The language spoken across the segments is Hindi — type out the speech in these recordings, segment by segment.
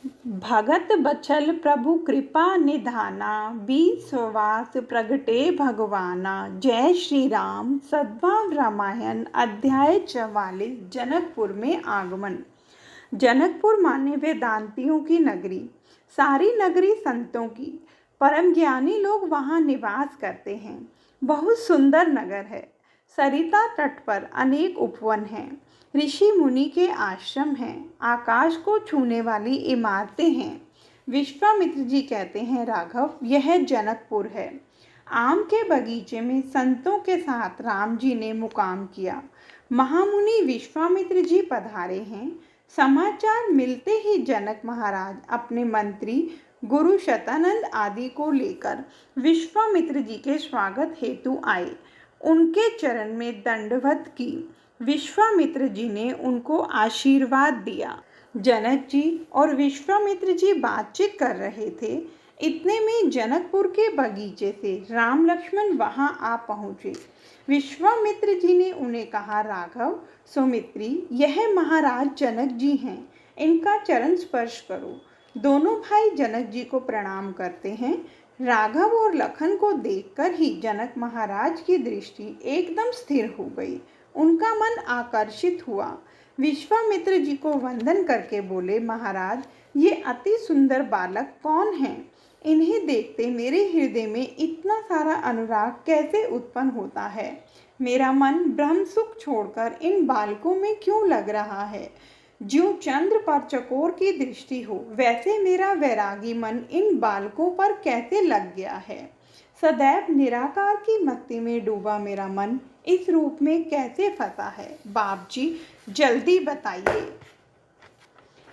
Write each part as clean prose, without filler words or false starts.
भगत बचल प्रभु कृपा निधाना, बीज सुवास प्रगटे भगवाना। जय श्री राम। सद्भाव रामायण अध्याय 44। जनकपुर में आगमन। जनकपुर माने वेदांतियों की नगरी, सारी नगरी संतों की। परम ज्ञानी लोग वहाँ निवास करते हैं। बहुत सुंदर नगर है। सरिता तट पर अनेक उपवन हैं, ऋषि मुनि के आश्रम हैं, आकाश को छूने वाली इमारतें हैं। विश्वामित्र जी कहते हैं, राघव, यह जनकपुर है। आम के बगीचे में संतों के साथ राम जी ने मुकाम किया। महामुनि विश्वामित्र जी पधारे हैं। समाचार मिलते ही जनक महाराज अपने मंत्री गुरु शतानंद आदि को लेकर विश्वामित्र जी के स्वागत हेतु आए। उनके चरण में दंडवत की। विश्वामित्र जी ने उनको आशीर्वाद दिया। जनक जी और विश्वामित्र जी बातचीत कर रहे थे। इतने में जनकपुर के बगीचे से राम लक्ष्मण वहां आ पहुंचे। विश्वामित्र जी ने उन्हें कहा, राघव, सुमित्री, यह महाराज जनक जी हैं, इनका चरण स्पर्श करो। दोनों भाई जनक जी को प्रणाम करते हैं। राघव और लखन को देखकर ही जनक महाराज की दृष्टि एकदम स्थिर हो गई। उनका मन आकर्षित हुआ। विश्वामित्र जी को वंदन करके बोले, महाराज, ये अति सुंदर बालक कौन हैं? इन्हें देखते मेरे हृदय में इतना सारा अनुराग कैसे उत्पन्न होता है? मेरा मन ब्रह्म सुख छोड़कर इन बालकों में क्यों लग रहा है? ज्यों चंद्र पर चकोर की दृष्टि हो, वैसे मेरा वैरागी मन इन बालकों पर कैसे लग गया है? सदैव निराकार की मस्ती में डूबा मेरा मन इस रूप में कैसे फंसा है? बाप जी, जल्दी बताइए।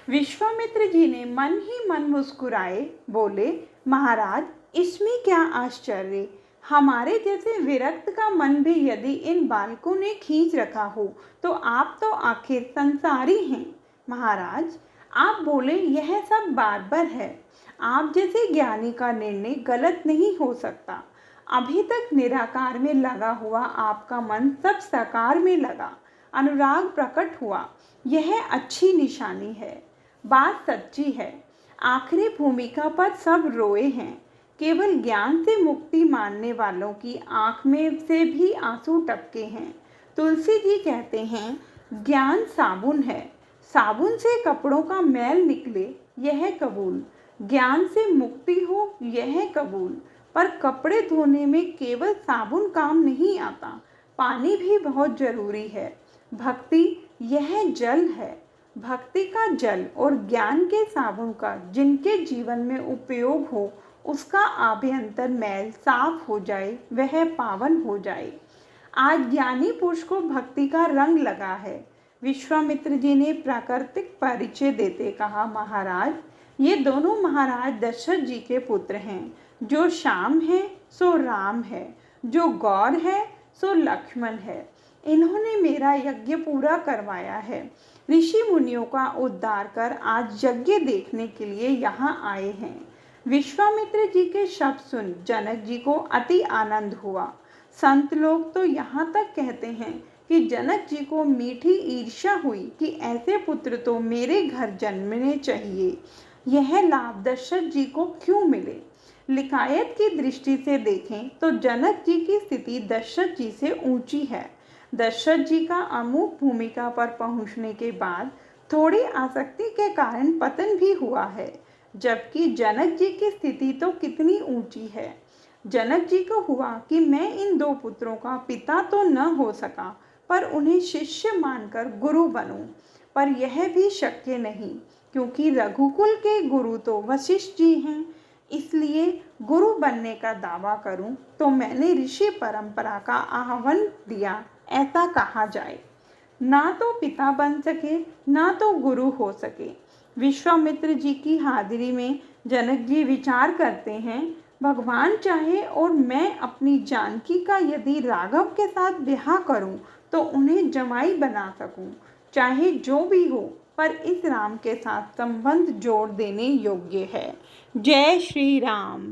विश्वामित्र जी ने मन ही मन मुस्कुराए बोले, महाराज, इसमें क्या आश्चर्य? हमारे जैसे विरक्त का मन भी यदि इन बालकों ने खींच रखा हो तो आप तो आखिर संसारी हैं। महाराज, आप बोले यह सब बारबर है। आप जैसे ज्ञानी का निर्णय गलत नहीं हो सकता। अभी तक निराकार में लगा हुआ आपका मन सब साकार में लगा, अनुराग प्रकट हुआ। यह अच्छी निशानी है। बात सच्ची है। आखिरी भूमिका पर सब रोए हैं। केवल ज्ञान से मुक्ति मानने वालों की आंख में से भी आंसू टपके हैं। तुलसी जी कहते हैं, ज्ञान साबुन है, साबुन से कपड़ों का मैल निकले, यह कबूल। ज्ञान से मुक्ति हो, यह कबूल। पर कपड़े धोने में केवल साबुन काम नहीं आता, पानी भी बहुत जरूरी है। भक्ति यह जल है। भक्ति का जल और ज्ञान के साबुन का जिनके जीवन में उपयोग हो, उसका आभ्यंतर मैल साफ हो जाए, वह पावन हो जाए। आज ज्ञानी पुरुष को भक्ति का रंग लगा है। विश्वामित्र जी ने प्राकृतिक परिचय देते कहा, महाराज, ये दोनों महाराज दशरथ जी के पुत्र हैं। जो श्याम है सो राम है, जो गौर है सो लक्ष्मण है। इन्होंने मेरा यज्ञ पूरा करवाया है। ऋषि मुनियों का उद्धार कर आज यज्ञ देखने के लिए यहाँ आए हैं। विश्वामित्र जी के शब्द सुन जनक जी को अति आनंद हुआ। संत लोग तो यहाँ तक कहते हैं कि जनक जी को मीठी ईर्ष्या हुई कि ऐसे पुत्र तो मेरे घर जन्मने चाहिए। यह लाभ दशरथ जी को क्यों मिले? लिकायत की दृष्टि से देखें तो जनक जी की स्थिति दशरथ जी से ऊंची है। दशरथ जी का अमुक भूमिका पर पहुंचने के बाद थोड़ी आसक्ति के कारण पतन भी हुआ है, जबकि जनक जी की स्थिति तो कितनी ऊंची है। जनक जी को हुआ कि मैं इन दो पुत्रों का पिता तो न हो सका, पर उन्हें शिष्य मानकर गुरु बनूं। पर यह भी शक्य नहीं, क्योंकि रघुकुल के गुरु तो वशिष्ठ जी हैं। इसलिए गुरु बनने का दावा करूं तो मैंने ऋषि परंपरा का आह्वान दिया, ऐसा कहा जाए। ना तो पिता बन सके, ना तो गुरु हो सके। विश्वामित्र जी की हाजिरी में जनक जी विचार करते हैं, भगवान चाहे और मैं अपनी जानकी का यदि राघव के साथ ब्याह करूं तो उन्हें जमाई बना सकूं। चाहे जो भी हो, पर इस राम के साथ संबंध जोड़ देने योग्य है। जय श्री राम।